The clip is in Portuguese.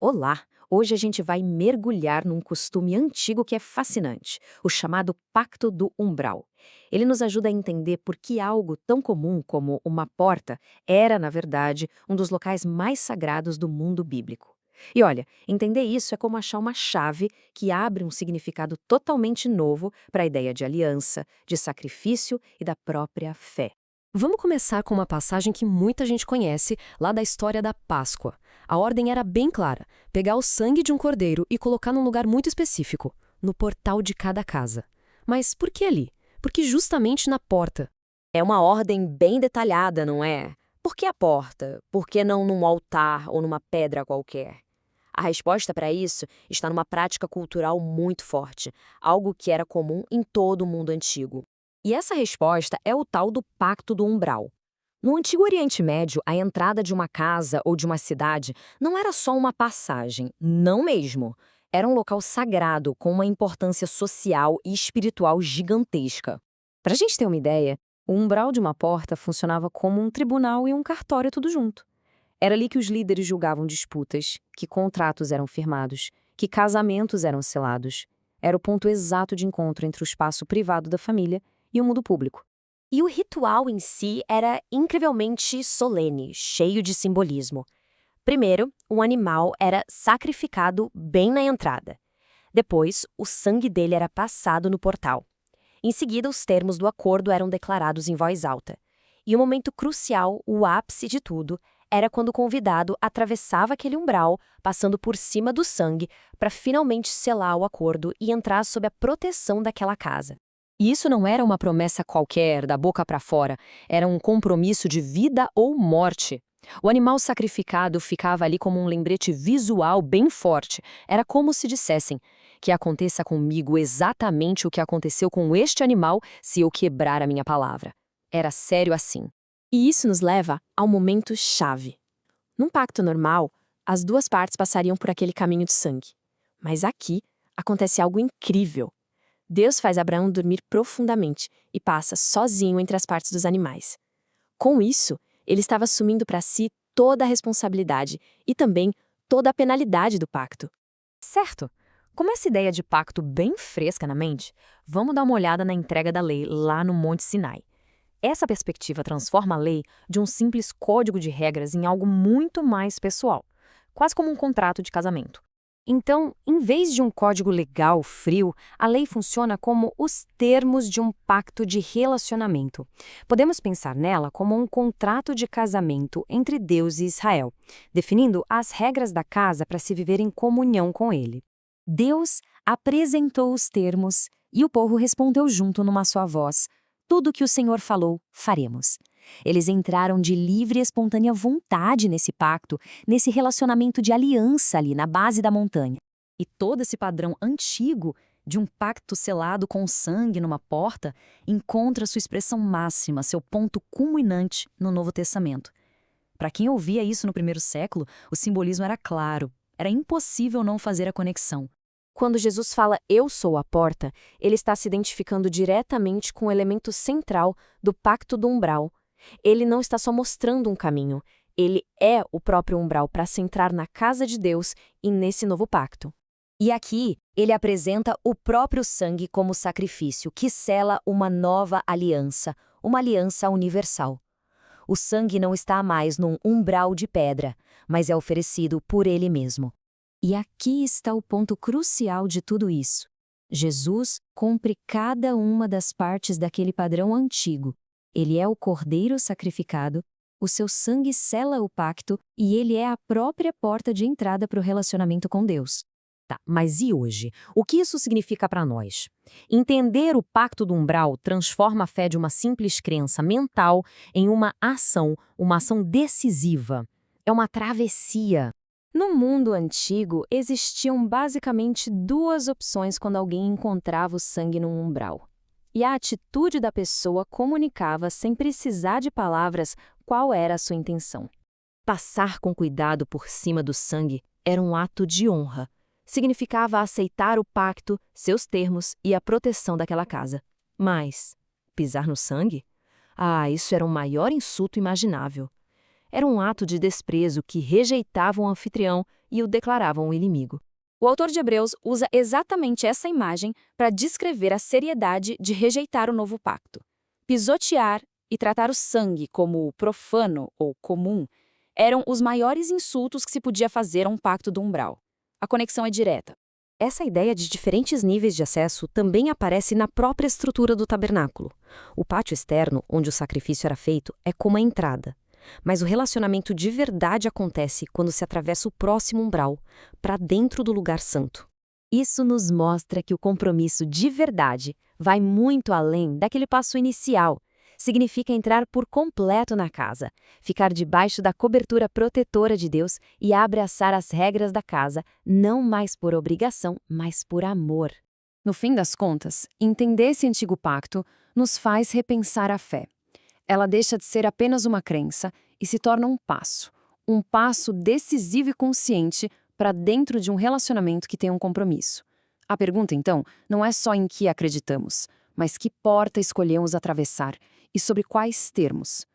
Olá! Hoje a gente vai mergulhar num costume antigo que é fascinante, o chamado Pacto do Umbral. Ele nos ajuda a entender por que algo tão comum como uma porta era, na verdade, um dos locais mais sagrados do mundo bíblico. E olha, entender isso é como achar uma chave que abre um significado totalmente novo para a ideia de aliança, de sacrifício e da própria fé. Vamos começar com uma passagem que muita gente conhece, lá da história da Páscoa. A ordem era bem clara: pegar o sangue de um cordeiro e colocar num lugar muito específico, no portal de cada casa. Mas por que ali? Porque justamente na porta. É uma ordem bem detalhada, não é? Por que a porta? Por que não num altar ou numa pedra qualquer? A resposta para isso está numa prática cultural muito forte, algo que era comum em todo o mundo antigo. E essa resposta é o tal do Pacto do Umbral. No Antigo Oriente Médio, a entrada de uma casa ou de uma cidade não era só uma passagem, não mesmo. Era um local sagrado com uma importância social e espiritual gigantesca. Para a gente ter uma ideia, o umbral de uma porta funcionava como um tribunal e um cartório tudo junto. Era ali que os líderes julgavam disputas, que contratos eram firmados, que casamentos eram selados. Era o ponto exato de encontro entre o espaço privado da família e o mundo público. E o ritual em si era incrivelmente solene, cheio de simbolismo. Primeiro, um animal era sacrificado bem na entrada. Depois, o sangue dele era passado no portal. Em seguida, os termos do acordo eram declarados em voz alta. E o momento crucial, o ápice de tudo, era quando o convidado atravessava aquele umbral, passando por cima do sangue, para finalmente selar o acordo e entrar sob a proteção daquela casa. E isso não era uma promessa qualquer, da boca para fora, era um compromisso de vida ou morte. O animal sacrificado ficava ali como um lembrete visual bem forte. Era como se dissessem: que aconteça comigo exatamente o que aconteceu com este animal se eu quebrar a minha palavra. Era sério assim. E isso nos leva ao momento chave. Num pacto normal, as duas partes passariam por aquele caminho de sangue. Mas aqui acontece algo incrível. Deus faz Abraão dormir profundamente e passa sozinho entre as partes dos animais. Com isso, ele estava assumindo para si toda a responsabilidade e também toda a penalidade do pacto. Certo. Com essa ideia de pacto bem fresca na mente, vamos dar uma olhada na entrega da lei lá no Monte Sinai. Essa perspectiva transforma a lei de um simples código de regras em algo muito mais pessoal, quase como um contrato de casamento. Então, em vez de um código legal frio, a lei funciona como os termos de um pacto de relacionamento. Podemos pensar nela como um contrato de casamento entre Deus e Israel, definindo as regras da casa para se viver em comunhão com Ele. Deus apresentou os termos e o povo respondeu junto numa só voz: tudo o que o Senhor falou, faremos. Eles entraram de livre e espontânea vontade nesse pacto, nesse relacionamento de aliança ali na base da montanha. E todo esse padrão antigo de um pacto selado com sangue numa porta encontra sua expressão máxima, seu ponto culminante no Novo Testamento. Para quem ouvia isso no primeiro século, o simbolismo era claro, era impossível não fazer a conexão. Quando Jesus fala "eu sou a porta", ele está se identificando diretamente com o elemento central do Pacto do Umbral. Ele não está só mostrando um caminho, ele é o próprio umbral para se entrar na casa de Deus e nesse novo pacto. E aqui, ele apresenta o próprio sangue como sacrifício, que sela uma nova aliança, uma aliança universal. O sangue não está mais num umbral de pedra, mas é oferecido por ele mesmo. E aqui está o ponto crucial de tudo isso. Jesus cumpre cada uma das partes daquele padrão antigo. Ele é o cordeiro sacrificado, o seu sangue sela o pacto e ele é a própria porta de entrada para o relacionamento com Deus. Tá, mas e hoje? O que isso significa para nós? Entender o Pacto do Umbral transforma a fé de uma simples crença mental em uma ação decisiva. É uma travessia. No mundo antigo, existiam basicamente duas opções quando alguém encontrava o sangue num umbral. E a atitude da pessoa comunicava, sem precisar de palavras, qual era a sua intenção. Passar com cuidado por cima do sangue era um ato de honra. Significava aceitar o pacto, seus termos e a proteção daquela casa. Mas pisar no sangue? Isso era o maior insulto imaginável. Era um ato de desprezo que rejeitava o anfitrião e o declaravam o inimigo. O autor de Hebreus usa exatamente essa imagem para descrever a seriedade de rejeitar o novo pacto. Pisotear e tratar o sangue como profano ou comum eram os maiores insultos que se podia fazer a um pacto do umbral. A conexão é direta. Essa ideia de diferentes níveis de acesso também aparece na própria estrutura do tabernáculo. O pátio externo, onde o sacrifício era feito, é como a entrada. Mas o relacionamento de verdade acontece quando se atravessa o próximo umbral, para dentro do lugar santo. Isso nos mostra que o compromisso de verdade vai muito além daquele passo inicial. Significa entrar por completo na casa, ficar debaixo da cobertura protetora de Deus e abraçar as regras da casa, não mais por obrigação, mas por amor. No fim das contas, entender esse antigo pacto nos faz repensar a fé. Ela deixa de ser apenas uma crença e se torna um passo decisivo e consciente para dentro de um relacionamento que tem um compromisso. A pergunta, então, não é só em que acreditamos, mas que porta escolhemos atravessar e sobre quais termos.